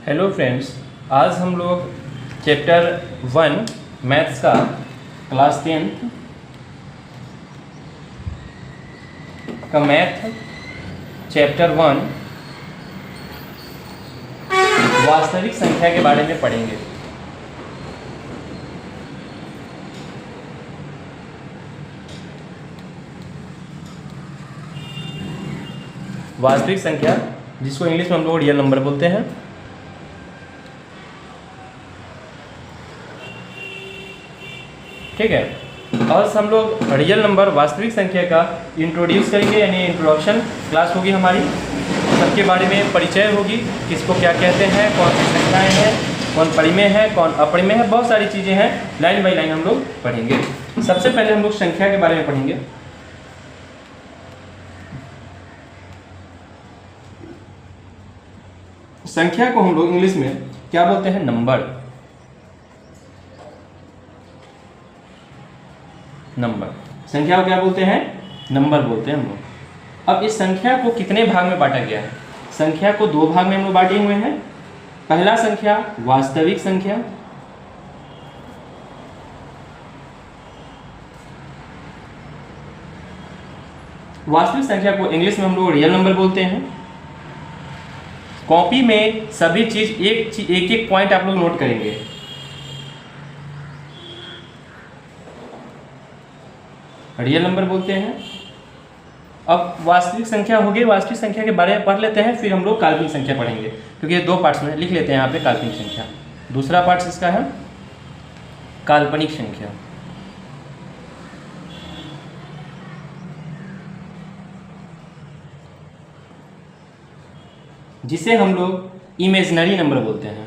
Hello friends, आज हम लोग चैप्टर 1 मैथ्स का क्लास 10th का मैथ चैप्टर 1 वास्तविक संख्या के बारे में पढ़ेंगे। वास्तविक संख्या जिसको इंग्लिश में हम लोग रियल नंबर बोलते हैं। ठीक है, और हम लोग रियल नंबर वास्तविक संख्या का इंट्रोड्यूस करेंगे, यानी इंट्रोडक्शन क्लास होगी हमारी। सबके बारे में परिचय होगी, किसको क्या कहते हैं, कौन सी संख्याएं हैं, कौन परिमेय है, कौन अपरिमेय है, बहुत सारी चीज़ें हैं। लाइन बाई लाइन हम लोग पढ़ेंगे। सबसे पहले हम लोग संख्या के बारे में पढ़ेंगे। संख्या को हम लोग इंग्लिश में क्या बोलते हैं? नंबर। नंबर संख्या को क्या बोलते हैं? नंबर बोलते हैं हम लोग। अब इस संख्या को कितने भाग में बांटा गया है? संख्या को दो भाग में हम लोग बांटे हुए हैं। पहला संख्या वास्तविक संख्या, वास्तविक संख्या को इंग्लिश में हम लोग रियल नंबर बोलते हैं। कॉपी में सभी चीज एक एक पॉइंट आप लोग नोट करेंगे। रियल नंबर बोलते हैं। अब वास्तविक संख्या हो गई, वास्तविक संख्या के बारे में पढ़ लेते हैं, फिर हम लोग काल्पनिक संख्या पढ़ेंगे, क्योंकि ये दो पार्ट्स में लिख लेते हैं यहाँ पे। काल्पनिक संख्या दूसरा पार्ट इसका है काल्पनिक संख्या। जिसे हम लोग इमेजिनरी नंबर बोलते हैं।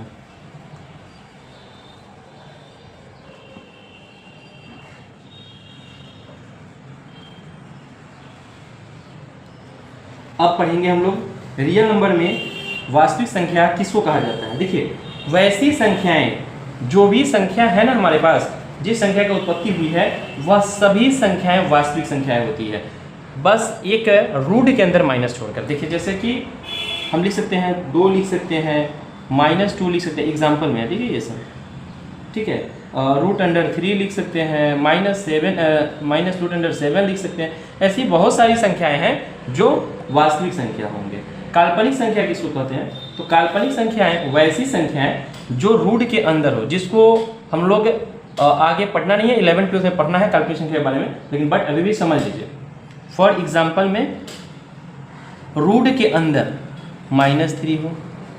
अब पढ़ेंगे हम लोग रियल नंबर में वास्तविक संख्या किसको कहा जाता है। देखिए, वैसी संख्याएं, जो भी संख्या है ना हमारे पास, जिस संख्या की उत्पत्ति हुई है, वह सभी संख्याएं वास्तविक संख्याएं होती है, बस एक रूट के अंदर माइनस छोड़कर। देखिए, जैसे कि हम लिख सकते हैं 2 लिख सकते हैं, -2 लिख सकते हैं एग्जाम्पल में, ठीक है ये सब। ठीक है, √3 लिख सकते हैं, -√7 लिख सकते हैं। ऐसी बहुत सारी संख्याएं हैं जो वास्तविक संख्या होंगे। काल्पनिक संख्या किसको कहते हैं? तो काल्पनिक संख्याएं वैसी संख्याएं जो रूट के अंदर हो, जिसको हम लोग आगे पढ़ना नहीं है, 11th-12th में पढ़ना है काल्पनिक संख्या के बारे में, लेकिन बट अभी भी समझ लीजिए। फॉर एग्जाम्पल में रूट के अंदर -3 हो,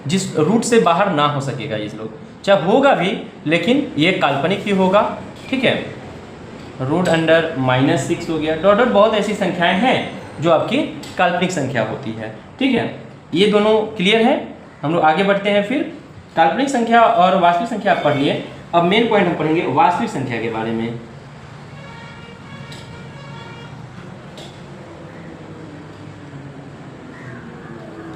जिस रूट से बाहर ना हो सकेगा इस लोग, चाहे होगा भी लेकिन ये काल्पनिक ही होगा। ठीक है, √6 हो गया, डॉट डॉट। बहुत ऐसी संख्याएं हैं जो आपकी काल्पनिक संख्या होती है। ठीक है, ये दोनों क्लियर है। हम लोग आगे बढ़ते हैं। फिर काल्पनिक संख्या और वास्तविक संख्या आप पढ़ लिए। अब मेन पॉइंट हम पढ़ेंगे वास्तविक संख्या के बारे में।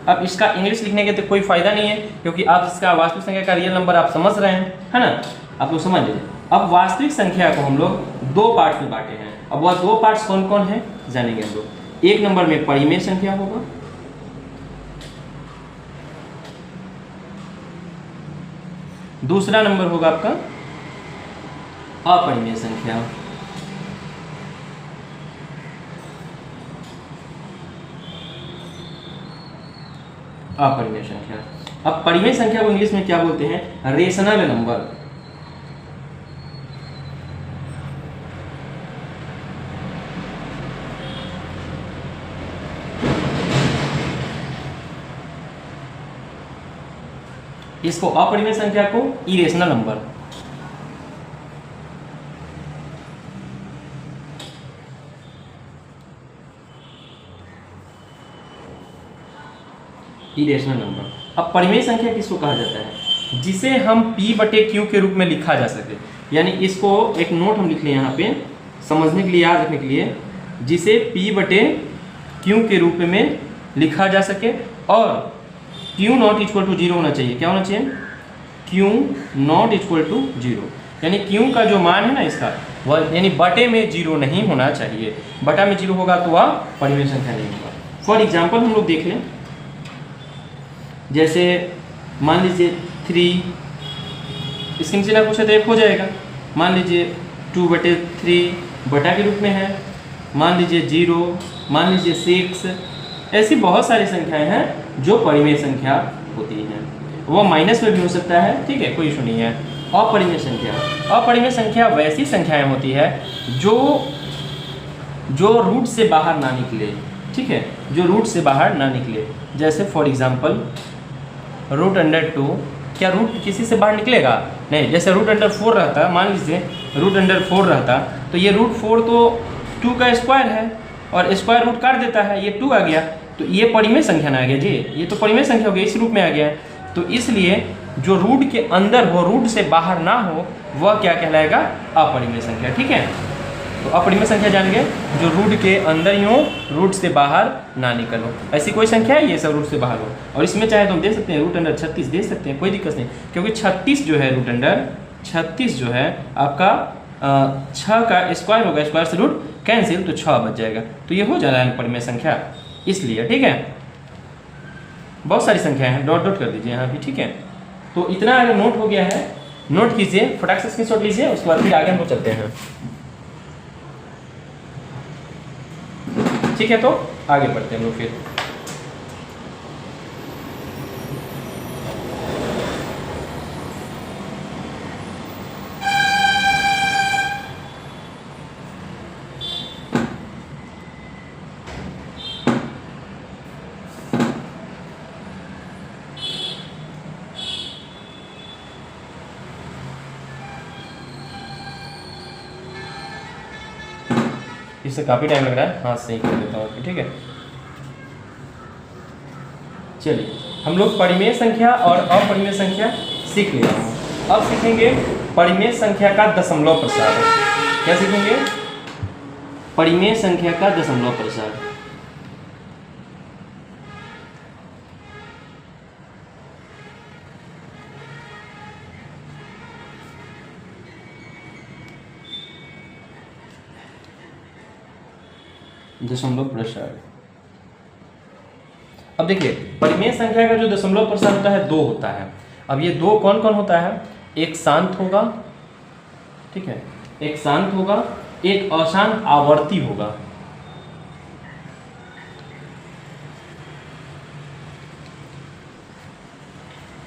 अब इसका इंग्लिश लिखने के तो कोई फायदा नहीं है, क्योंकि आप इसका वास्तविक संख्या का रियल नंबर आप समझ रहे हैं, है ना? आप लोग समझ लीजिए। अब वास्तविक संख्या को हम लोग दो पार्ट में बांटे हैं। अब वह दो पार्ट्स कौन कौन है जानेंगे हम लोग। एक नंबर में परिमेय संख्या होगा, दूसरा नंबर होगा आपका अपरिमेय संख्या। अपरिमेय संख्या। अब परिमेय संख्या को इंग्लिश में क्या बोलते हैं? Rational number. इसको अपरिमेय संख्या को इरेशनल नंबर। Irrational number. अब परिमेय संख्या किसको कहा जाता है? जिसे हम P/Q के रूप में लिखा जा सके, यानी इसको एक नोट हम लिख लें यहाँ पे समझने के लिए, याद रखने के लिए। जिसे P/Q के रूप में लिखा जा सके और Q not = 0 होना चाहिए। क्या होना चाहिए? Q not = 0, यानी Q का जो मान है ना इसका, वह यानी बटे में 0 नहीं होना चाहिए। बटा में 0 होगा तो वह परिमेय संख्या नहीं होगा। फॉर एग्जाम्पल हम लोग देख लें, जैसे मान लीजिए 3, इसके नीचे ना कुछ है तो 1 हो जाएगा। मान लीजिए 2/3 बटा के रूप में है, मान लीजिए 0, मान लीजिए 6। ऐसी बहुत सारी संख्याएं हैं जो परिमेय संख्या होती हैं। वो माइनस में भी हो सकता है, ठीक है, कोई इशू नहीं है। अपरिमेय संख्या, अपरिमेय संख्या वैसी संख्याएं होती है जो रूट से बाहर ना निकले, ठीक है, जो रूट से बाहर ना निकले। जैसे फॉर एग्जांपल √2, क्या रूट किसी से बाहर निकलेगा? नहीं। जैसे √4 रहता, मान लीजिए √4 रहता, तो ये √4 तो 2 का स्क्वायर है और स्क्वायर रूट काट देता है, ये 2 आ गया, तो ये परिमेय संख्या ना आ गया जी, ये तो परिमेय संख्या हो गई, इस रूप में आ गया। तो इसलिए जो रूट के अंदर हो, रूट से बाहर ना हो, वह क्या कहलाएगा? अपरिमेय संख्या, ठीक है। तो अपरिमेय संख्या जान गए, जो रूट के अंदर ही हो, रूट से बाहर ना निकल हो। ऐसी कोई संख्या है ये सब रूट से बाहर हो। और इसमें चाहे तो हम दे सकते हैं √36 दे सकते हैं, कोई दिक्कत नहीं, क्योंकि 36 जो है √36 जो है आपका 6 का स्क्वायर होगा, स्क्वायर से रूट कैंसिल, तो 6 बच जाएगा। तो ये हो जा रहा है परिमेय संख्या, इसलिए, ठीक है। बहुत सारी संख्या है, डॉट डॉट कर दीजिए यहाँ भी, ठीक है। तो इतना अगर नोट हो गया है, नोट कीजिए, फटाक से स्क्रीनशॉट लीजिए, उसके बाद फिर आगे हम लोग चलते हैं, ठीक है। तो आगे बढ़ते हैं लोग फिर। इससे काफ़ी टाइम लग रहा है, हाथ से ही कर देता हूँ, ठीक है। चलिए, हम लोग परिमेय संख्या और अपरिमेय संख्या सीख लिया हूँ। अब सीखेंगे परिमेय संख्या का दशमलव प्रसार। क्या सीखेंगे? परिमेय संख्या का दशमलव प्रसार। दशमलव प्रसार। अब देखिए, परिमेय संख्या का जो दशमलव प्रसार होता है 2 होता है। अब ये 2 कौन कौन होता है? एक शांत होगा, ठीक है, एक शांत होगा, एक अशांत आवर्ती होगा।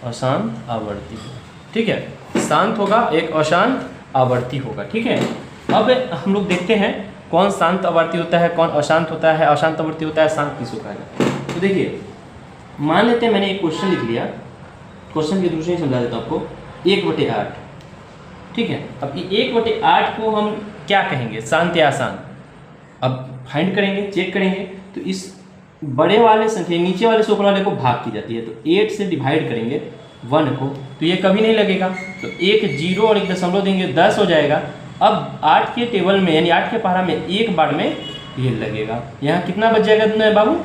अशांत आवर्ती, ठीक है, शांत होगा, एक अशांत आवर्ती होगा, ठीक है। अब हम लोग देखते हैं कौन शांत आवर्ती होता है, कौन अशांत होता है, अशांत आवर्ती होता है, शांत किसको कहा जाता है। तो देखिए, मान लेते हैं मैंने एक क्वेश्चन लिख लिया, क्वेश्चन के दूसरे समझा देता हूँ आपको, 1/8, ठीक है। अब ये 1/8 को हम क्या कहेंगे, शांत या अशांत? अब फाइंड करेंगे, चेक करेंगे, तो इस बड़े वाले संख्या नीचे वाले से ऊपर वाले को भाग की जाती है, तो 8 से डिवाइड करेंगे 1 को, तो ये कभी नहीं लगेगा, तो एक 0 और एक दशमलव देंगे, 10 हो जाएगा। अब 8 के टेबल में, यानी 8 के पहाड़ा में एक बार में ये लगेगा, यहाँ कितना बच जाएगा बाबू?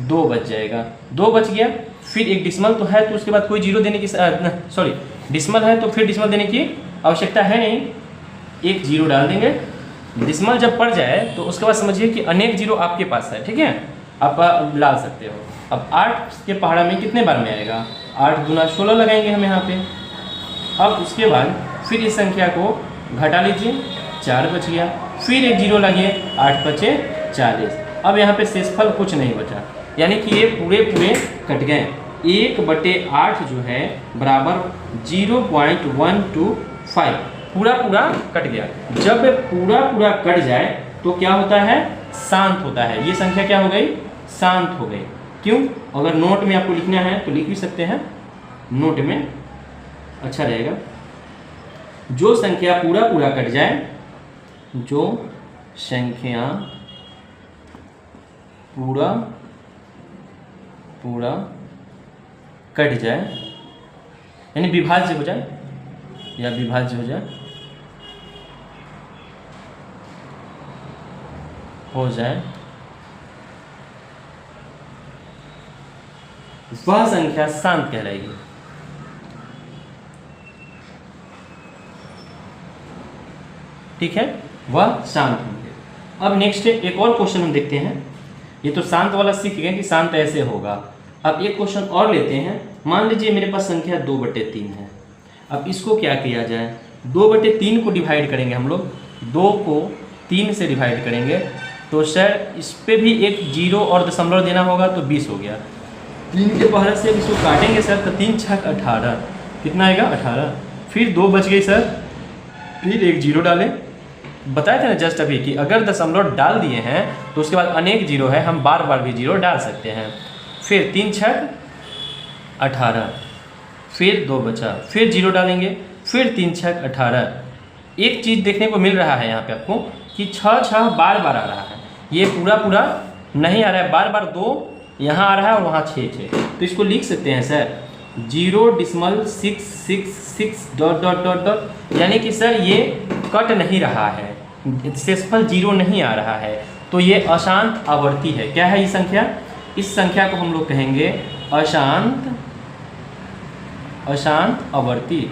2 बच जाएगा, 2 बच गया। फिर एक डिसमल तो है, तो उसके बाद कोई 0 देने की, सॉरी डिसमल है तो फिर डिसमल देने की आवश्यकता है नहीं, एक 0 डाल देंगे। डिसमल जब पड़ जाए तो उसके बाद समझिए कि अनेक 0 आपके पास है, ठीक है, आप ला सकते हो। अब 8 के पहाड़ा में कितने बार में आएगा? 8 दूना 16 लगाएंगे हम यहाँ पे। अब उसके बाद फिर इस संख्या को घटा लीजिए, 4 बच गया, फिर एक 0 लगे, 8 बचे 40। अब यहाँ पे शेषफल कुछ नहीं बचा, यानी कि ये पूरे कट गए। 1/8 जो है बराबर 0.125, पूरा कट गया। जब पूरा कट जाए तो क्या होता है? शांत होता है। ये संख्या क्या हो गई? शांत हो गई। क्यों? अगर नोट में आपको लिखना है तो लिख भी सकते हैं, नोट में अच्छा रहेगा। जो संख्या पूरा कट जाए, जो संख्या पूरा कट जाए, यानी विभाज्य हो जाए या विभाज्य हो जाए, वह संख्या शांत कहलाएगी। ठीक है, वह शांत होंगे। अब नेक्स्ट एक और क्वेश्चन हम देखते हैं। ये तो शांत वाला सीख गए कि शांत ऐसे होगा। अब एक क्वेश्चन और लेते हैं मान लीजिए मेरे पास संख्या 2/3 है। अब इसको क्या किया जाए, 2/3 को डिवाइड करेंगे हम लोग, 2 को 3 से डिवाइड करेंगे तो सर इस पे भी एक 0 और दशमलव देना होगा तो 20 हो गया। 3 के पहले से इसको काटेंगे सर तो 3 छक 18, कितना आएगा 18। फिर 2 बच गई सर, फिर एक 0 डालें। बताए थे ना जस्ट अभी कि अगर दशमलव डाल दिए हैं तो उसके बाद अनेक 0 है, हम बार बार भी 0 डाल सकते हैं। फिर 3 छक 18, फिर 2 बचा, फिर 0 डालेंगे, फिर 3 छक 18। एक चीज़ देखने को मिल रहा है यहाँ पे आपको कि 6 6 बार बार आ रहा है, ये पूरा पूरा नहीं आ रहा है, बार बार 2 यहाँ आ रहा है और वहाँ 6 6। तो इसको लिख सकते हैं sir 0.666 dot dot dot dot, यानी कि सर ये कट नहीं रहा है, शेषफल 0 नहीं आ रहा है, तो ये अशांत आवर्ती है। क्या है ये संख्या? इस संख्या को हम लोग कहेंगे अशांत आवर्ती।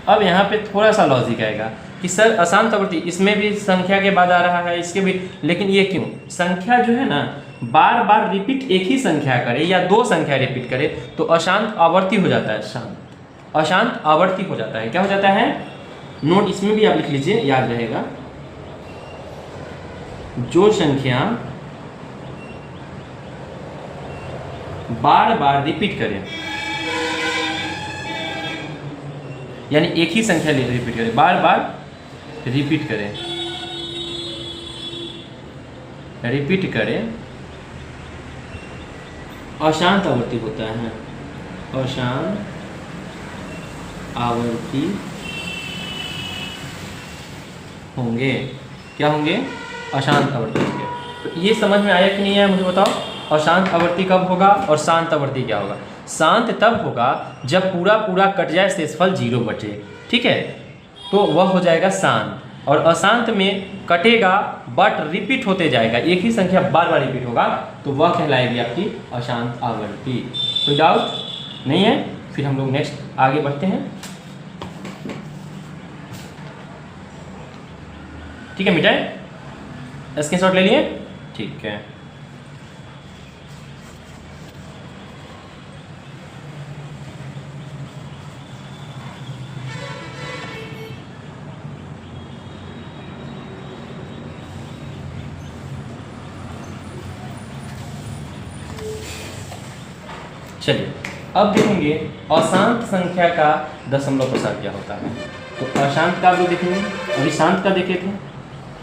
अब यहाँ पे थोड़ा सा लॉजिक आएगा कि सर अशांत आवर्ती, इसमें भी संख्या के बाद आ रहा है, इसके भी, लेकिन ये क्यों? संख्या जो है ना बार बार रिपीट एक ही संख्या करे या 2 संख्या रिपीट करे तो अशांत आवर्ती हो जाता है, अशांत आवर्ती हो जाता है। क्या हो जाता है? नोट इसमें भी आप लिख लीजिए, याद रहेगा। जो संख्या बार बार रिपीट करे, यानी एक ही संख्या रिपीट करे, बार बार रिपीट करे, अशांत आवर्ती होता है। अशांत आवर्ती होंगे। क्या होंगे? अशांत आवर्ती होंगे। तो ये समझ में आया कि नहीं आया मुझे बताओ? अशांत आवर्ती कब होगा और शांत आवर्ती क्या होगा? शांत तब होगा जब पूरा पूरा कट जाए, शेषफल 0 बचे, ठीक है, तो वह हो जाएगा शांत। और अशांत में कटेगा बट रिपीट होते जाएगा, एक ही संख्या बार बार रिपीट होगा, तो वह कहलाएगी आपकी अशांत आवर्ती। कोई डाउट नहीं है? फिर हम लोग नेक्स्ट आगे बढ़ते हैं। ठीक है, मिटाए, स्क्रीनशॉट ले लिए? ठीक है। चलिए अब देखेंगे अशांत संख्या का दशमलव प्रसार क्या होता है। तो अशांत का भी देखेंगे, अभी शांत का देखे थे,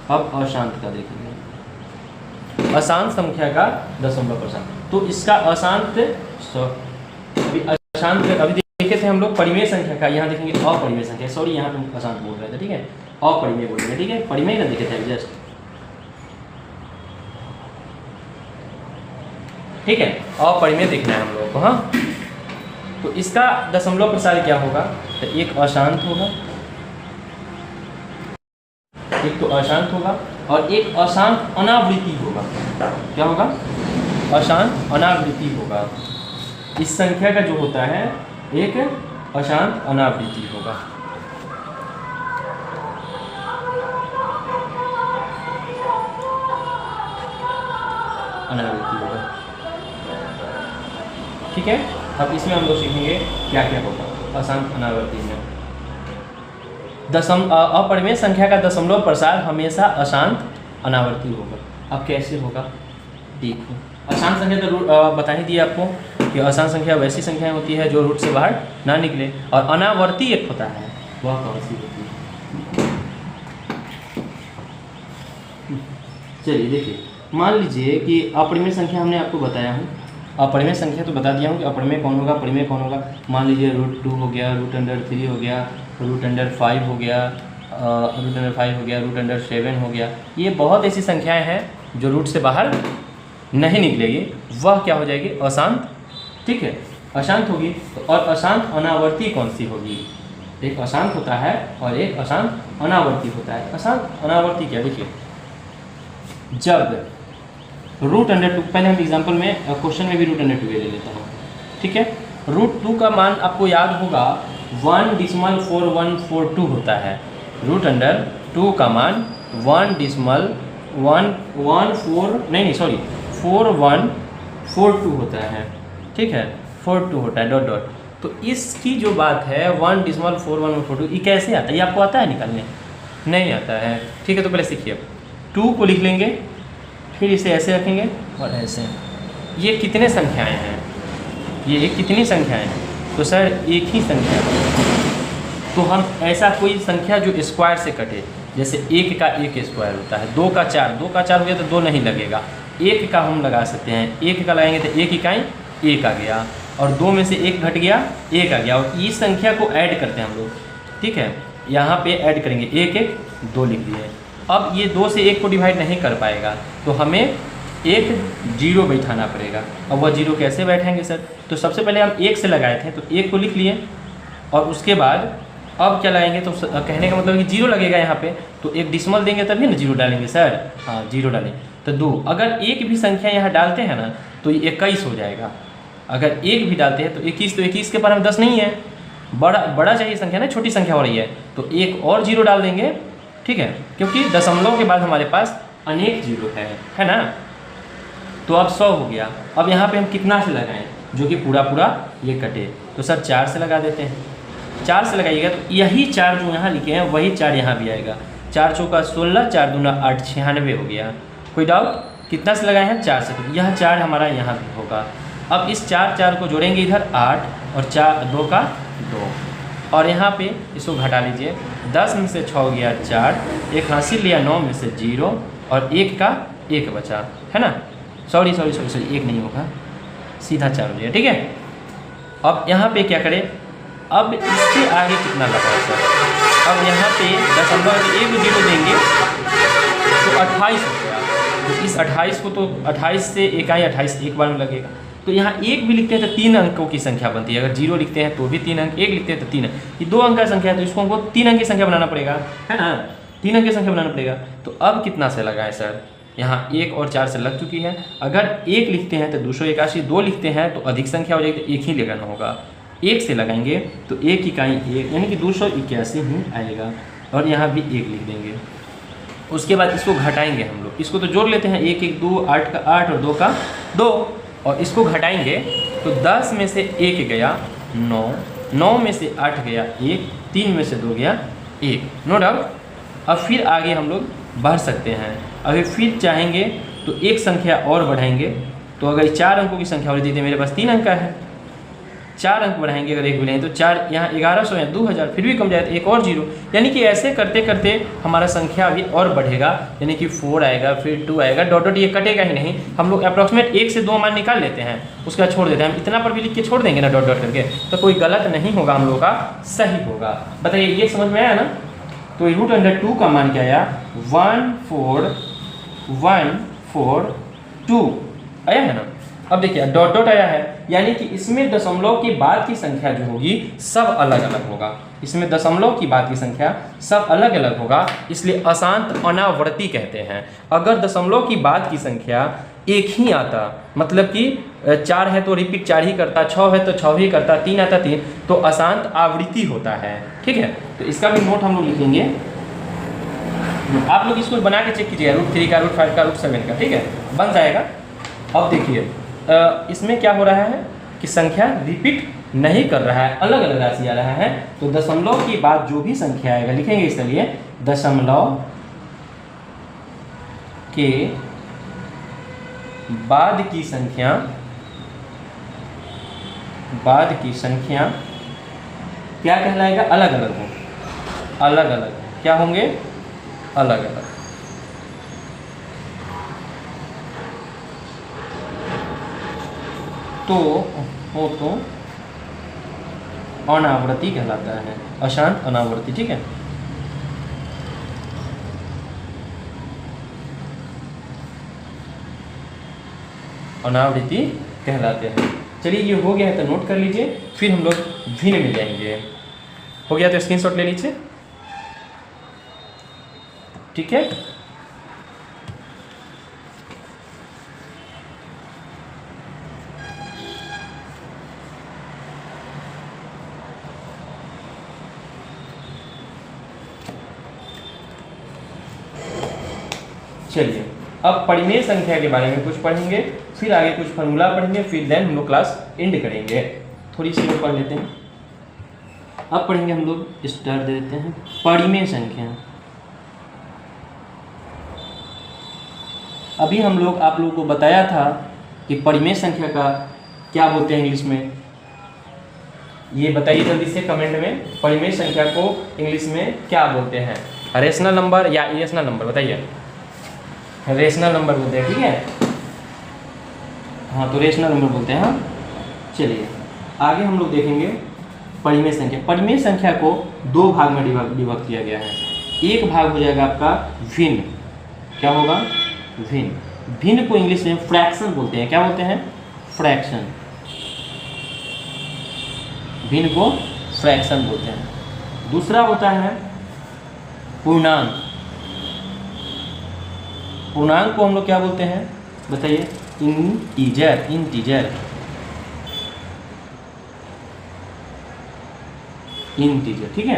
अब अशांत का देखेंगे। अशांत संख्या का दशमलव प्रसार, तो इसका अशांत, अभी अशांत अभी देखे थे हम लोग परिमेय संख्या का, यहाँ देखेंगे अपरिमेय संख्या, सॉरी यहाँ पे अशांत बोल रहे थे, ठीक है, अपरिमेय बोल रहे थे, ठीक है, परिमेय ना देखे थे जस्ट, ठीक है, अपरिमेय देखना है हम लोगों को। हाँ, तो इसका दशमलव प्रसार क्या होगा? तो एक अशांत होगा, एक तो अशांत होगा और एक अशांत अनावृत्ति होगा। क्या होगा? अशांत अनावृत्ति होगा। इस संख्या का जो होता है एक अशांत अनावृत्ति होगा। अनावृत्ति होगा, ठीक है। अब इसमें हम लोग सीखेंगे क्या क्या होगा अशांत अनावृत्ति में। अपरिमेय संख्या का दशमलव प्रसार हमेशा अशांत अनावर्ती होगा। अब कैसे होगा देखो, अशांत संख्या तो बता ही दिया आपको कि अशांत संख्या वैसी संख्या होती है जो रूट से बाहर ना निकले, और अनावर्ती एक होता है, वह कौन सी होती है? चलिए देखिए, मान लीजिए कि अपरिमेय संख्या हमने आपको बताया हूँ, अपरिमेय संख्या तो बता दिया हूँ कि अपरिमेय कौन होगा, परिमेय कौन होगा। मान लीजिए √2 हो गया, √3 हो गया, √5 हो गया, √5 हो गया, √7 हो गया। ये बहुत ऐसी संख्याएं हैं जो रूट से बाहर नहीं निकलेगी, वह क्या हो जाएगी? अशांत, ठीक है, अशांत होगी। और अशांत अनावर्ती कौन सी होगी? एक अशांत होता है और एक अशांत अनावर्ती होता है। अशांत अनावर्ती क्या, देखिए, जब √2, पहले हम एग्जाम्पल में क्वेश्चन में भी √2 ले लेता हूँ, ठीक है। √2 का मान आपको याद होगा 1.4142 होता है। √2 का मान 4142 होता है, ठीक है, 42 होता है डॉट डॉट। तो इसकी जो बात है 1.4142 ये कैसे आता है, ये आपको आता है निकालने? नहीं आता है, ठीक है। तो पहले सीखिए, 2 को लिख लेंगे, फिर इसे ऐसे रखेंगे और ऐसे। ये कितने संख्याएं हैं, ये कितनी संख्याएं हैं? तो सर एक ही संख्या है। तो हम ऐसा कोई संख्या जो स्क्वायर से कटे, जैसे 1 का 1 स्क्वायर होता है, 2 का 4, 2 का 4 हो गया तो 2 नहीं लगेगा, 1 का हम लगा सकते हैं, 1 का लगाएंगे तो 1 इकाई 1 आ गया, और 2 में से 1 घट गया 1 आ गया। और इस संख्या को ऐड करते हैं हम लोग, ठीक है, यहाँ पे ऐड करेंगे 1 1 2 लिख दिए। अब ये 2 से 1 को डिवाइड नहीं कर पाएगा तो हमें एक 0 बैठाना पड़ेगा। अब वह 0 कैसे बैठेंगे सर? तो सबसे पहले हम 1 से लगाए थे तो 1 को लिख लिए, और उसके बाद अब क्या लगाएंगे? तो कहने का मतलब है कि 0 लगेगा यहाँ पे, तो एक डिसमल देंगे तभी ना 0 डालेंगे सर। हाँ 0 डालेंगे तो 2। अगर एक भी संख्या यहाँ डालते हैं ना तो ये 21 हो जाएगा। अगर एक भी डालते हैं तो 21, तो 21 के पर हम 10 नहीं है, बड़ा चाहिए संख्या ना, छोटी संख्या हो रही है, तो एक और 0 डाल देंगे, ठीक है, क्योंकि दशमलव के बाद हमारे पास अनेक 0 है ना। तो अब 100 हो गया। अब यहाँ पे हम कितना से लगाएं जो कि पूरा पूरा ये कटे? तो सर 4 से लगा देते हैं। 4 से लगाइएगा तो यही 4 जो यहाँ लिखे हैं वही 4 यहाँ भी आएगा। 4 चौका 16, 4 दूना 8, 96 हो गया। कोई डाउट? कितना से लगाए हैं? 4 से, तो यह 4 हमारा यहाँ भी होगा। अब इस 4 को जोड़ेंगे इधर 8, और 4 2 का 2, और यहाँ पे इसको घटा लीजिए। 10 में से 6 गया 4, एक हासिल लिया 9 में से 0, और 1 का 1 बचा, है ना। सॉरी 1 नहीं होगा, सीधा 4 हो जाएगा, ठीक है। अब यहाँ पे क्या करें? अब इसके आगे कितना लगा है सर? अब यहाँ पे दशमलव में 1 0 देंगे तो 28 हो गया। तो इस 28 को, तो 28 से इकाई 28 एक बार में लगेगा। तो यहाँ 1 भी लिखते हैं तो 3 अंकों की संख्या बनती है। अगर 0 लिखते हैं तो भी 3 अंक, 1 लिखते हैं तो 3 अंक, ये 2 अंक का संख्या है तो इसको हमको 3 अंक की संख्या बनाना पड़ेगा, है ना। 3 अंक की संख्या बनाना पड़ेगा। तो अब कितना से लगाए सर? यहाँ 1 और 4 से लग चुकी है। अगर 1 लिखते हैं तो 281, 2 लिखते हैं तो अधिक संख्या हो जाएगी, तो 1 ही लगाना होगा। 1 से लगाएंगे तो 1 इकाई 1 यानी कि 281 ही आएगा, और यहाँ भी 1 लिख देंगे। उसके बाद इसको घटाएंगे हम लोग, इसको तो जोड़ लेते हैं, 1 1 2, 8 का 8 और 2 का 2, और इसको घटाएंगे तो 10 में से 1 गया 9, 9 में से 8 गया 1, 3 में से 2 गया 1, नो डाउट। अब फिर आगे हम लोग बढ़ सकते हैं। अभी फिर चाहेंगे तो एक संख्या और बढ़ाएंगे, तो अगर 4 अंकों की संख्या हो रही थी, मेरे पास 3 अंक का है, 4 अंक बढ़ाएंगे, अगर एक भी नहीं तो 4 यहाँ 1100 या 2000, फिर भी कम जाए तो एक और 0, यानी कि ऐसे करते करते हमारा संख्या अभी और बढ़ेगा, यानी कि 4 आएगा, फिर 2 आएगा, डॉट डॉट ये कटेगा ही नहीं। हम लोग अप्रॉक्सीमेट 1 से 2 मान निकाल लेते हैं, उसके बाद छोड़ देते हैं। हम इतना पर भी लिख के छोड़ देंगे ना डॉट डॉट करके, तो कोई गलत नहीं होगा, हम लोगों का सही होगा। बताइए ये समझ में आया ना। तो √2 का मान क्या आया? 14142 आया है ना। अब देखिए डॉट डॉट आया है, यानी कि इसमें दशमलव के बाद की संख्या जो होगी सब अलग अलग होगा। इसमें दशमलव की बाद की संख्या सब अलग अलग होगा, इसलिए अशांत अनावर्ती कहते हैं। अगर दशमलव की बाद की संख्या एक ही आता, मतलब कि 4 है तो रिपीट 4 ही करता, 6 है तो 6 ही करता, 3 आता 3, तो अशांत आवृत्ति होता है, ठीक है। तो इसका भी नोट हम लोग लिखेंगे। आप लोग इसको बना के चेक कीजिएगा, √3 का, √5 का, √7 का, ठीक है, बन जाएगा। अब देखिए इसमें क्या हो रहा है कि संख्या रिपीट नहीं कर रहा है, अलग अलग राशि आ रहा है। तो दशमलव के बाद जो भी संख्या आएगा लिखेंगे इसके लिए, दशमलव के बाद की संख्या क्या कहलाएगा? अलग अलग हो, अलग अलग क्या होंगे? अलग अलग। तो वो तो अनावृत्ति कहलाता है, अशांत अनावृत्ति, ठीक है। अनावृत्ति कहलाते हैं। चलिए ये हो गया है तो नोट कर लीजिए, फिर हम लोग भिन्न में जाएंगे। हो गया तो स्क्रीनशॉट ले लीजिए, ठीक है। चलिए अब परिमेय संख्या के बारे में कुछ पढ़ेंगे, फिर आगे कुछ फॉर्मूला पढ़ेंगे, फिर देन हम लोग क्लास एंड करेंगे। थोड़ी सी और पढ़ लेते हैं। अब पढ़ेंगे हम लोग, स्टार्ट दे देते हैं, परिमेय संख्या। अभी हम लोग आप लोगों को बताया था कि परिमेय संख्या का क्या बोलते हैं इंग्लिश में। ये बताइए जल्दी से कमेंट में, परिमेय संख्या को इंग्लिश में क्या बोलते हैं। रेशनल नंबर या इरेशनल नंबर बताइए। रेशनल नंबर बोलते हैं, ठीक है। हाँ, तो रेशनल नंबर बोलते हैं। हाँ, चलिए आगे हम लोग देखेंगे परिमेय संख्या। परिमेय संख्या को दो भाग में विभक्त किया गया है। एक भाग हो जाएगा आपका भिन्न। क्या होगा? भिन्न। भिन्न को इंग्लिश में फ्रैक्शन बोलते हैं। क्या बोलते हैं? फ्रैक्शन। भिन्न को फ्रैक्शन बोलते हैं। दूसरा होता है पूर्णांक। पूर्णांक को हम लोग क्या बोलते हैं बताइए? इंटीजर। इंटीजर। इंटीजर, ठीक है।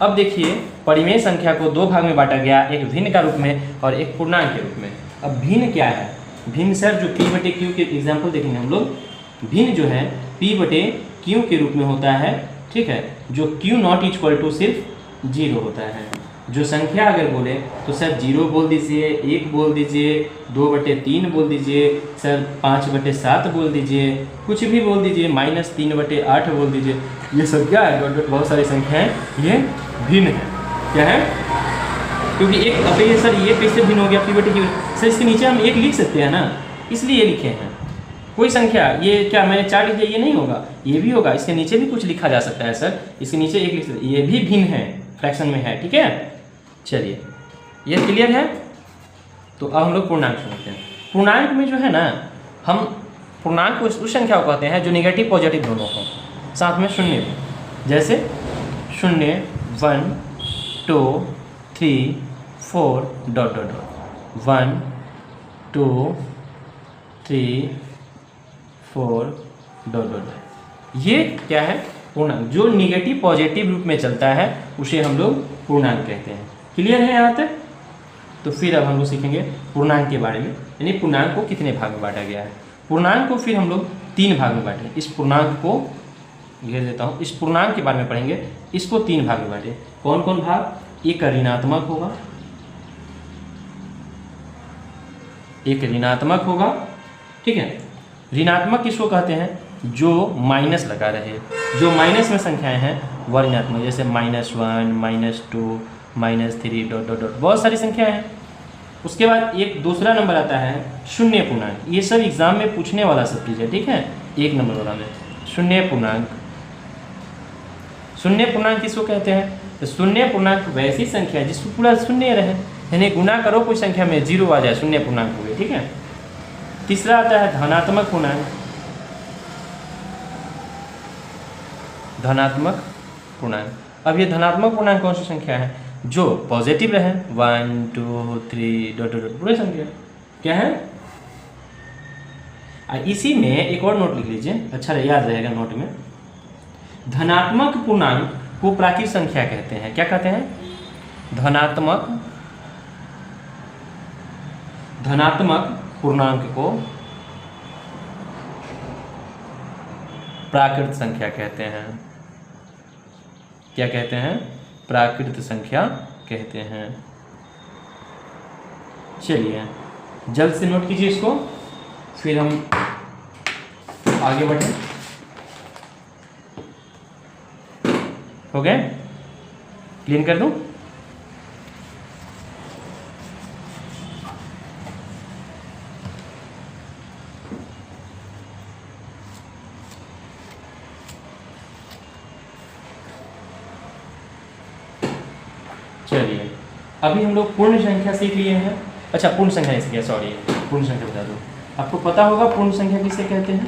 अब देखिए परिमेय संख्या को दो भाग में बांटा गया, एक भिन्न का रूप में और एक पूर्णांक के रूप में। अब भिन्न क्या है? भिन्न सर जो p बटे q के एग्जाम्पल देखेंगे हम लोग। भिन्न जो है p बटे q के रूप में होता है, ठीक है, जो q नॉट इक्वल टू सिर्फ 0 होता है। जो संख्या अगर बोले तो सर 0 बोल दीजिए, 1 बोल दीजिए, 2/3 बोल दीजिए, सर 5/7 बोल दीजिए, कुछ भी बोल दीजिए, -3/8 बोल दीजिए। ये सब क्या है? बहुत सारी संख्याएं ये भिन्न है। क्या है? क्योंकि एक अब ये सर ये कैसे भिन्न हो गया p बटे q? सर इसके नीचे हम 1 लिख सकते हैं ना, इसलिए ये लिखे हैं। कोई संख्या ये क्या मैंने 4 लिख दिया, ये नहीं होगा, ये भी होगा। इसके नीचे भी कुछ लिखा जा सकता है सर, इसके नीचे 1 लिख सकते, ये भी भिन्न है, फ्रैक्शन में है, ठीक है। चलिए ये क्लियर है। तो अब हम लोग पूर्णांक समझते हैं। पूर्णांक में जो है ना, हम पूर्णांक को उस संख्या को कहते हैं जो निगेटिव पॉजिटिव दोनों हों, साथ में शून्य भी। जैसे 0, 1, 2, 3, 4 ... 1, 2, 3, 4 ... ये क्या है? पूर्णांक। जो निगेटिव पॉजिटिव रूप में चलता है उसे हम लोग पूर्णांक कहते हैं। क्लियर है यहाँ तक? तो फिर अब हम लोग सीखेंगे पूर्णांक के बारे में, यानी पूर्णांक को कितने भाग में बांटा गया है। पूर्णांक को फिर हम लोग 3 भाग में बांटे। इस पूर्णांक को घेर देता हूँ, इस पूर्णांक के बारे में पढ़ेंगे। इसको 3 भाग में बांटे। कौन कौन भाग? एक ऋणात्मक होगा, एक ऋणात्मक होगा, ठीक है। ऋणात्मक किसको कहते हैं? जो माइनस लगा रहे, जो माइनस में संख्याएं हैं वह ऋणात्मक। जैसे -1, -2, -3 ... बहुत सारी संख्याएं हैं। उसके बाद एक दूसरा नंबर आता है शून्य पूर्णांक। ये सब एग्जाम में पूछने वाला सब चीज़ है, ठीक है। 1 नंबर वाला में शून्य पूर्णांक। शून्य पूर्णांक किसको कहते हैं? तो शून्य पूर्णांक वैसी संख्या जिसको पूरा शून्य रहे, यानी गुना करो कोई संख्या में 0 आ जाए, शून्य पूर्णांक हो गए, ठीक है। तीसरा आता है धनात्मक पूर्णांक। धनात्मक पूर्णांक। अब ये धनात्मक पूर्णांक कौन सी संख्या है? जो पॉजिटिव रहे, 1, 2, 3 ... पूरे संख्या क्या है। इसी में एक और नोट लिख लीजिए, अच्छा याद रहेगा नोट में। धनात्मक पूर्णांक को प्राकृत संख्या कहते हैं। क्या कहते हैं? धनात्मक पूर्णांक को प्राकृत संख्या कहते हैं। क्या कहते हैं? प्राकृत संख्या कहते हैं। चलिए जल्द से नोट कीजिए इसको, फिर हम आगे बढ़ें। हो गए? क्लीन कर दूं? चलिए अभी हम लोग पूर्ण संख्या सीख लिए हैं। अच्छा पूर्ण संख्या नहीं सीखे, सॉरी, पूर्ण संख्या बता दूं। आपको पता होगा पूर्ण संख्या किसे कहते हैं?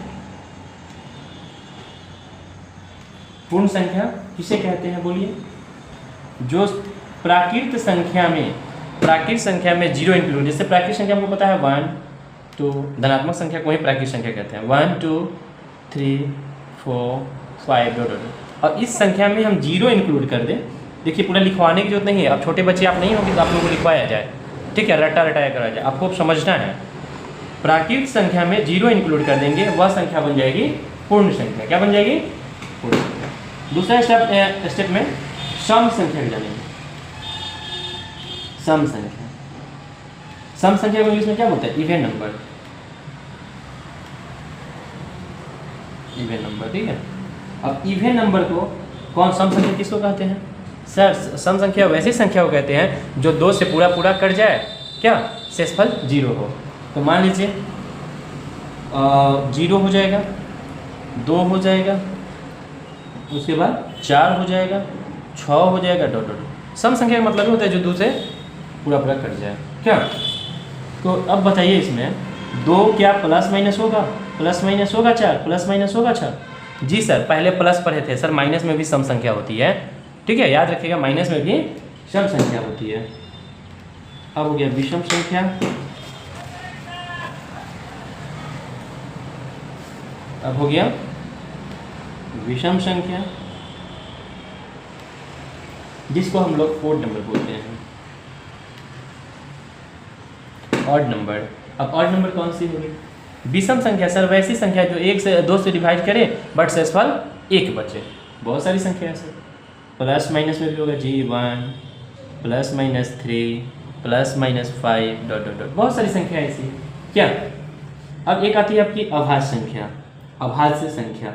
पूर्ण संख्या किसे कहते हैं बोलिए? जो प्राकृत संख्या में 0 इंक्लूड, जैसे प्राकृत संख्या हमको पता है 1, 2, धनात्मक संख्या को ही प्राकृत संख्या कहते हैं। 1, 2, 3, 4, 5 ... और इस संख्या में हम 0 इंक्लूड कर दें। देखिए पूरा लिखवाने की जरूरत नहीं है, अब छोटे बच्चे आप नहीं होंगे तो आप लोगों को लिखवाया जाए, ठीक है, रटाया करा जाए। आपको समझना है, प्राकृत संख्या में 0 इंक्लूड कर देंगे, वह संख्या बन जाएगी पूर्ण संख्या। क्या बन जाएगी? पूर्ण संख्या। दूसरा स्टेप में सम संख्या को जानेंगे। सम संख्या, सम संख्या को इंग्लिश में क्या बोलते हैं? Even number. इवन नंबर, ठीक है। अब इवन नंबर को कौन, सम संख्या किसको कहते हैं? सर सम संख्या वैसी संख्या को कहते हैं जो 2 से पूरा पूरा कट जाए, क्या शेषफल 0 हो। तो मान लीजिए 0 हो जाएगा, 2 हो जाएगा, उसके बाद 4 हो जाएगा, 6 हो जाएगा, डॉट डॉट। सम संख्या का मतलब होता है जो 2 से पूरा पूरा कट जाए, क्या। तो अब बताइए इसमें 2 क्या प्लस माइनस होगा? प्लस माइनस होगा 4, प्लस माइनस होगा 4। जी सर, पहले प्लस पढ़े थे सर, माइनस में भी सम संख्या होती है, ठीक है, याद रखिएगा, माइनस में भी सम संख्या होती है। अब हो गया विषम संख्या। अब हो गया विषम संख्या, जिसको हम लोग ऑड नंबर बोलते हैं, ऑड नंबर। अब ऑड नंबर कौन सी होगी? विषम संख्या सर वैसी संख्या जो 1 से 2 से डिवाइड करे बट शेषफल 1 बचे। बहुत सारी संख्या है सर, प्लस माइनस में भी होगा G1, plus minus 3, plus minus 5, dot dot dot, बहुत सारी संख्या ऐसी, क्या। अब एक आती है आपकी अभाज्य संख्या, अभाज्य संख्या।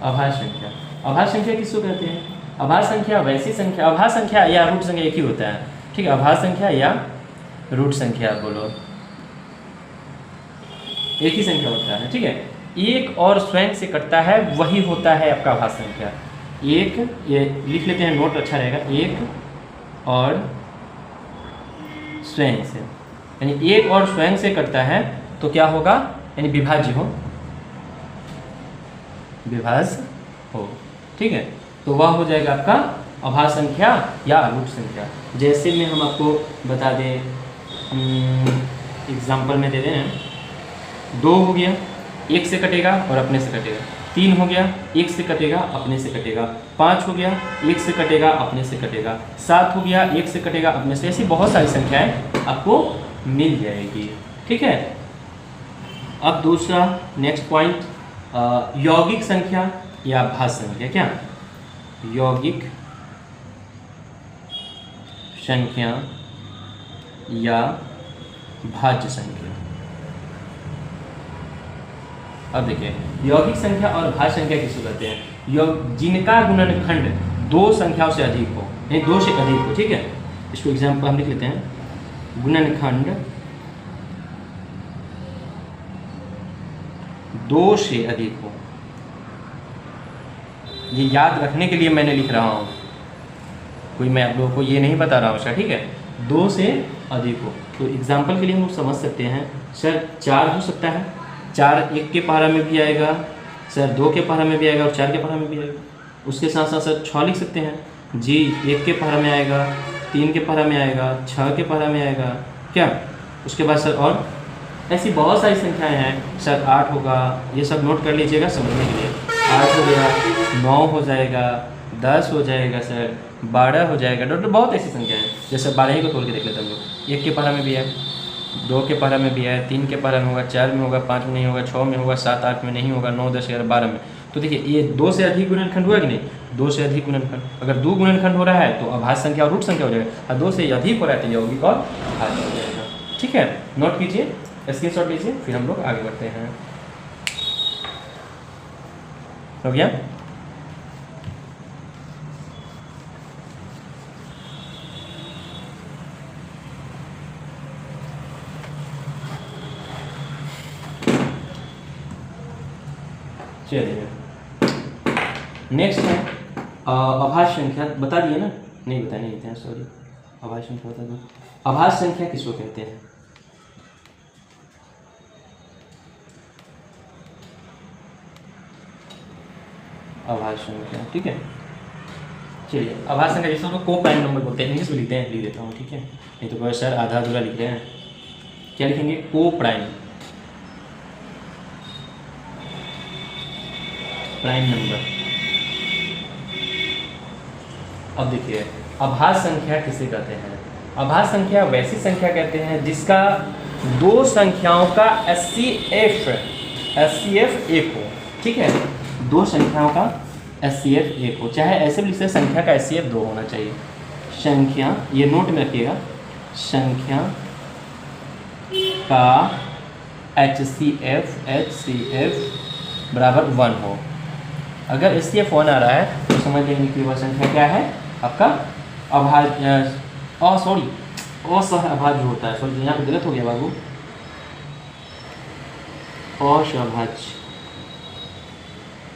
अभाज्य संख्या, अभाज्य संख्या किसको कहते हैं? अभाज्य संख्या वैसी संख्या, अभाज्य संख्या या रूट संख्या एक ही होता है, ठीक है, अभाज्य संख्या या रूट संख्या बोलो, एक ही संख्या होता है, ठीक है। एक और स्वयं से कटता है वही होता है आपका अभाज्य संख्या। एक, ये लिख लेते हैं, नोट अच्छा रहेगा, एक और स्वयं से, यानी एक और स्वयं से कटता है तो क्या होगा? यानी विभाज्य हो, विभाज्य हो, ठीक है। तो वह हो जाएगा आपका अभाज्य संख्या या रूट संख्या। जैसे में हम आपको बता दें, एग्जाम्पल में दे दें, 2 हो गया, 1 से कटेगा और अपने से कटेगा। 3 हो गया, 1 से कटेगा, अपने से कटेगा। 5 हो गया, 1 से कटेगा, अपने से कटेगा। 7 हो गया, 1 से कटेगा, अपने से। ऐसी बहुत सारी संख्याएं आपको मिल जाएगी, ठीक है। अब दूसरा नेक्स्ट पॉइंट, यौगिक संख्या या भाज्य संख्या। क्या? यौगिक संख्या या भाज्य संख्या। अब देखिए, यौगिक संख्या और भाज्य संख्या किसको कहते हैं? जिनका गुणनखंड 2 संख्याओं से अधिक हो, यानी 2 से अधिक हो, ठीक है। इसको एग्जाम्पल हम लिख लेते हैं, गुणनखंड 2 से अधिक हो। ये याद रखने के लिए मैंने लिख रहा हूँ, कोई मैं आप लोगों को ये नहीं बता रहा हूँ सर, ठीक है। 2 से अधिक हो तो एग्जाम्पल के लिए हम लोग समझ सकते हैं, सर 4 हो सकता है, 4 1 के पारा में भी आएगा, सर 2 के पारा में भी आएगा और 4 के पारा में भी आएगा। उसके साथ साथ सर 6 लिख सकते हैं जी, 1 के पारा में आएगा, 3 के पारा में आएगा, 6 के पारा में आएगा, क्या। उसके बाद सर और ऐसी बहुत सारी संख्याएं हैं, सर 8 होगा, ये सब नोट कर लीजिएगा समझने के लिए। 8 हो गया, 9 हो जाएगा, 10 हो जाएगा सर, 12 हो जाएगा, डॉक्टर बहुत ऐसी संख्या है। जैसे 12 ही को तोड़ के देख लेते हम लोग। 1 के पारा में भी है, 2 के पारा में भी है, 3 के पारा में होगा, 4 में होगा, 5 में नहीं होगा, 6 में होगा, 7 8 में नहीं होगा, 9 10 11 12 में। तो देखिए ये 2 से अधिक गुणनखंड हुआ कि नहीं? 2 से अधिक गुणनखंड। अगर 2 गुणनखंड हो रहा है तो अभाज्य संख्या और रूट संख्या हो जाएगा, और 2 से अधिक हो रहा है तो यौगिक और भाज्य हो जाएगा, ठीक है। नोट कीजिए, स्क्रीनशॉट लीजिए, फिर हम लोग आगे बढ़ते हैं। हो गया? चलिए नेक्स्ट है अभाज्य संख्या। बता दिए ना? नहीं बताए, सॉरी। अभाज्य संख्या बता दो। अभाज्य संख्या किसको कहते हैं? अभाज्य संख्या, ठीक है। चलिए, अभाज्य संख्या जिसको हम लोग को प्राइम नंबर बोलते हैं, इंग्लिश में लिखते हैं, लिख देता हूँ, ठीक है। नहीं तो सर आधा अधूरा लिख रहे हैं। क्या लिखेंगे? को प्राइम, प्राइम नंबर। अब देखिए, अभाज्य संख्या किसे कहते हैं? अभाज्य संख्या वैसी संख्या कहते हैं जिसका दो संख्याओं का HCF एक हो, ठीक है, दो संख्याओं का HCF एक हो, चाहे ऐसे भी लिख सकते संख्या का HCF 2 होना चाहिए। संख्या, ये नोट में रखिएगा, संख्या का HCF बराबर 1 हो। अगर HCF 1 आ रहा है तो समझ लेंगे कि वह संख्या क्या है, आपका अभाज्य, असहभाज्य होता है। सॉरी, यहाँ पे गलत हो गया बाबू,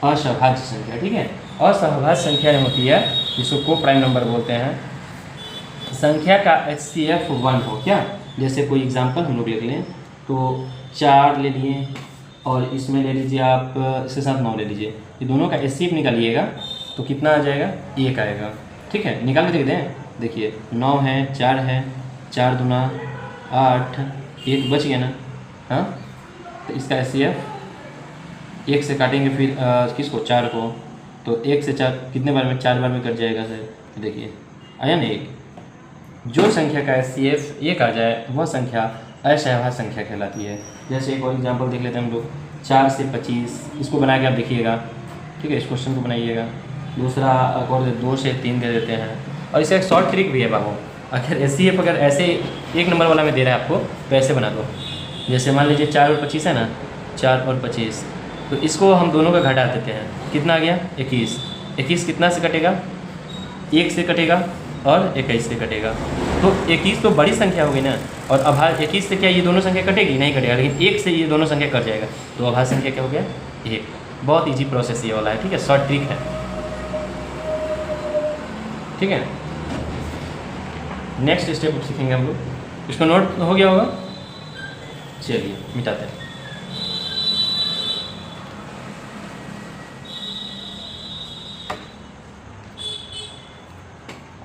असहभाज्य संख्या, ठीक है। असहभाज्य संख्या होती है जिसको को प्राइम नंबर बोलते हैं। संख्या का HCF 1 हो, क्या, जैसे कोई एग्जांपल हम लोग ले लें तो 4 ले लिए और इसमें ले लीजिए आप, इसके साथ 9 ले लीजिए, ये दोनों का HCF निकालिएगा तो कितना आ जाएगा, 1 आएगा, ठीक है। निकाल के देख दें, देखिए 9 है, 4 है, 4 दूना 8, 1 बच गया ना, हाँ, तो इसका HCF 1 से काटेंगे फिर किसको, 4 को, तो 1 से 4 कितने बार में, 4 बार में कट जाएगा सर, देखिए आया ना 1। जो संख्या का HCF 1 आ जाए वह संख्या असहभाज्य संख्या कहलाती है। जैसे एक और एग्जांपल देख लेते हैं हम लोग, 4 से 25, इसको बना के आप देखिएगा, ठीक है, इस क्वेश्चन को बनाइएगा। दूसरा और 2 से 3 दे देते हैं, और इसका एक शॉर्ट ट्रिक भी है बाबू, अगर HCF अगर ऐसे 1 नंबर वाला में दे रहा है आपको तो ऐसे बना दो, जैसे मान लीजिए 4 और 25 है ना, 4 और 25, तो इसको हम दोनों का घटा देते हैं, कितना आ गया 21, 21 कितना से कटेगा, 1 से कटेगा और 21 से कटेगा, तो 21 तो बड़ी संख्या होगी ना, और अभाज्य 21 से क्या ये दोनों संख्या कटेगी, नहीं कटेगा, लेकिन 1 से ये दोनों संख्या कट जाएगा, तो अभाज्य संख्या क्या हो गया, 1। बहुत इजी प्रोसेस ये वाला है, ठीक है, शॉर्ट ट्रिक है, ठीक है। नेक्स्ट स्टेप सीखेंगे हम लोग, इसको नोट हो गया होगा, चलिए मिटाते हैं।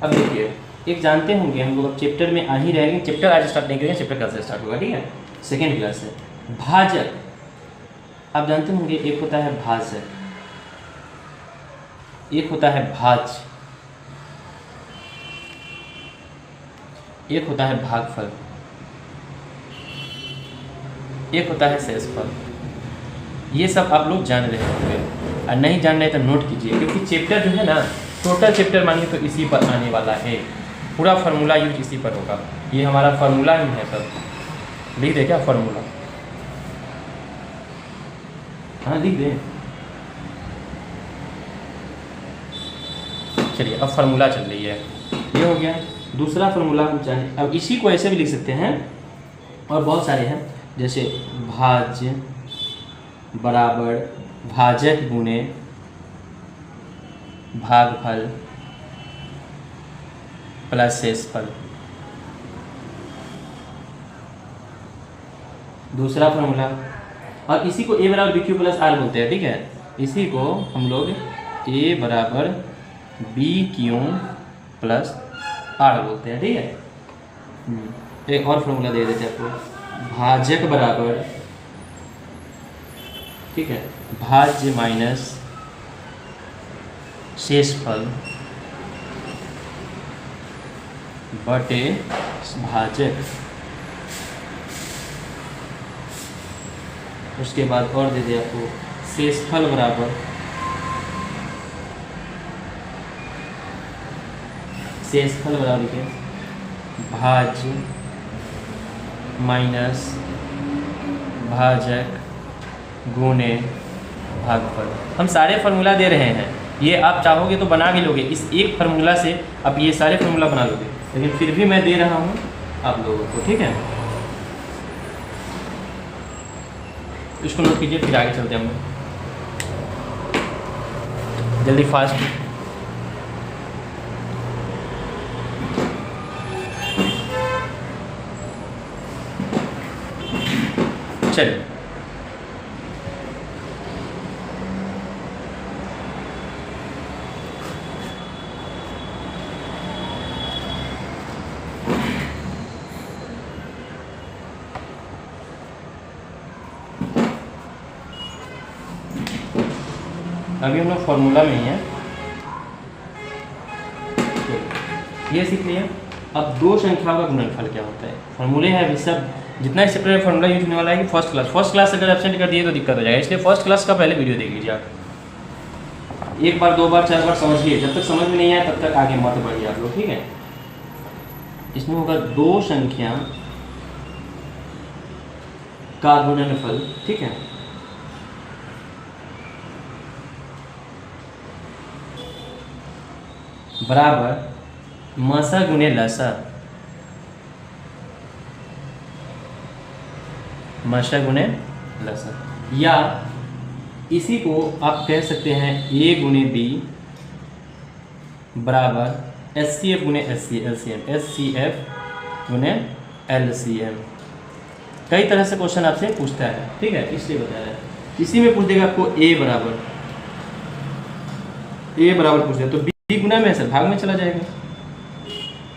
अब देखिए, एक जानते होंगे हम लोग, अब चैप्टर में आ ही रहेंगे, चैप्टर आज स्टार्ट नहीं करेंगे, चैप्टर कल से स्टार्ट होगा, ठीक है, सेकेंड क्लास से। भाजक, आप जानते होंगे एक होता है भाजक, एक होता है भाज्य, एक होता है भागफल, एक होता है शेषफल। ये सब आप लोग जान रहे होंगे, और नहीं जान रहे तो नोट कीजिए, क्योंकि चैप्टर जो है ना, टोटल चैप्टर मानिए तो इसी पर आने वाला है, पूरा फार्मूला यूज इसी पर होगा, ये हमारा फार्मूला ही है सब, लिख दे क्या फार्मूला, हाँ लिख दे, चलिए अब फार्मूला चल रही है, ये हो गया दूसरा फार्मूला हम चाहें, अब इसी को ऐसे भी लिख सकते हैं, और बहुत सारे हैं, जैसे भाज्य बराबर भाजक गुणे भागफल प्लस शेषफल। दूसरा फार्मूला, और इसी को ए बराबर बी क्यू प्लस आर बोलते हैं, ठीक है, इसी को हम लोग ए बराबर बी क्यू प्लस आर बोलते हैं, ठीक है। एक और फार्मूला दे देते हैं आपको, भाजक बराबर, ठीक है, भाज्य माइनस शेषफल बटे भाजक। उसके बाद और दे दिया आपको, शेषफल बराबर लिखे भाज्य माइनस भाजक गुणे भागफल। हम सारे फार्मूला दे रहे हैं, ये आप चाहोगे तो बना भी लोगे, इस एक फार्मूला से आप ये सारे फार्मूला बना लोगे, लेकिन फिर भी मैं दे रहा हूँ आप लोगों को, ठीक है। इसको नोट कीजिए, फिर आगे चलते हैं हम जल्दी फास्ट। चलिए अभी हम लोग फॉर्मूला में ही हैं, ये सीख लिया। अब दो संख्याओं का गुणनफल क्या होता है, फॉर्मूले हैं अभी सब जितना इस चैप्टर में फॉर्मूला यूज होने वाला है कि फर्स्ट क्लास अगर एब्सेंट कर दिए तो दिक्कत हो जाएगा, इसलिए फर्स्ट क्लास का पहले वीडियो देख लीजिए आप। एक बार, दो बार, चार बार समझिए, जब तक समझ में नहीं आए तब तक आगे मत बढ़िए आप लोग, ठीक है। इसमें होगा दो संख्या का गुणनफल, ठीक है। बराबर मसा गुने लसा, मसा गुने लसा, या इसी को आप कह सकते हैं ए गुने बी बराबर एस सी एफ गुने एस सी एफ गुने एल सी एम। कई तरह से क्वेश्चन आपसे पूछता है, ठीक है, इसलिए बता रहे हैं। इसी में पूछ देगा आपको ए बराबर पूछ दिया तो बी गुना में सर भाग में चला जाएगा,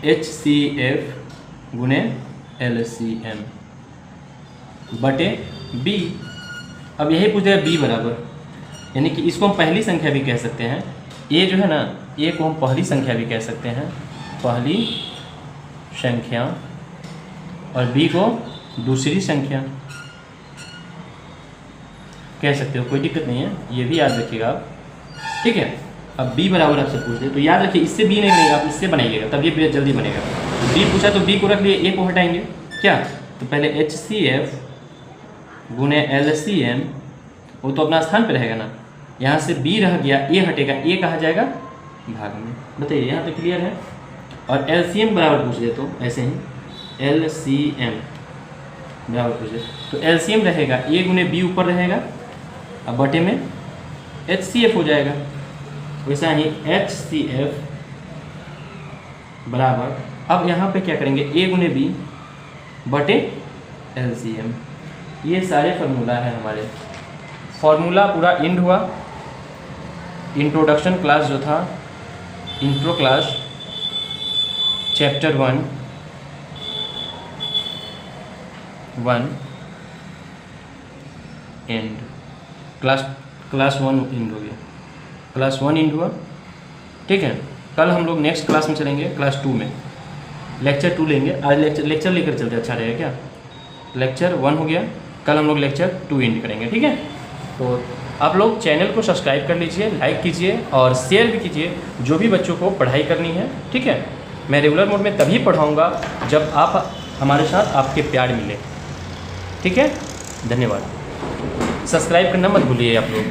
एच सी एफ गुने एल सी एम बटे बी। अब यही पूछ देगा बी बराबर, यानी कि इसको हम पहली संख्या भी कह सकते हैं, ए जो है ना, ए को हम पहली संख्या भी कह सकते हैं, पहली संख्या, और बी को दूसरी संख्या कह सकते हो, कोई दिक्कत नहीं है, ये भी याद रखिएगा आप, ठीक है। अब बी बराबर आपसे पूछ दे तो याद रखिए, इससे बी नहीं बनेगा, आप इससे बनाइएगा तब ये जल्दी बनेगा। बी पूछा तो बी को रख लिए, ए को हटाएंगे क्या, तो पहले एच सी एफ गुने एल सी एम, वो तो अपना स्थान पे रहेगा ना, यहाँ से बी रह गया, ए हटेगा, ए कहा जाएगा भाग में। बताइए यहाँ पे क्लियर है। और एल सी एम बराबर पूछ दे तो ऐसे ही एल सी एम बराबर पूछ दे तो एल सी एम रहेगा ए गुने बी ऊपर रहेगा, अब बटे में एच सी एफ हो जाएगा। वैसा ही एच सी एफ बराबर, अब यहाँ पे क्या करेंगे, ए गुने बी बटे एल सी एम। ये सारे फार्मूला है हमारे, फार्मूला पूरा इंड हुआ। इंट्रोडक्शन क्लास जो था, intro class chapter 1 and class 1 end हो गया, क्लास 1 इंड हुआ, ठीक है। कल हम लोग नेक्स्ट क्लास में चलेंगे, क्लास 2 में लेक्चर 2 लेंगे। आज लेक्चर लेकर चलते अच्छा रहेगा क्या, लेक्चर 1 हो गया, कल हम लोग लेक्चर 2 इंड करेंगे, ठीक है। तो आप लोग चैनल को सब्सक्राइब कर लीजिए, लाइक कीजिए और शेयर भी कीजिए, जो भी बच्चों को पढ़ाई करनी है, ठीक है। मैं रेगुलर मोड में तभी पढ़ाऊँगा जब आप हमारे साथ आपके प्यार मिले, ठीक है। धन्यवाद, सब्सक्राइब करना मत भूलिए आप लोग।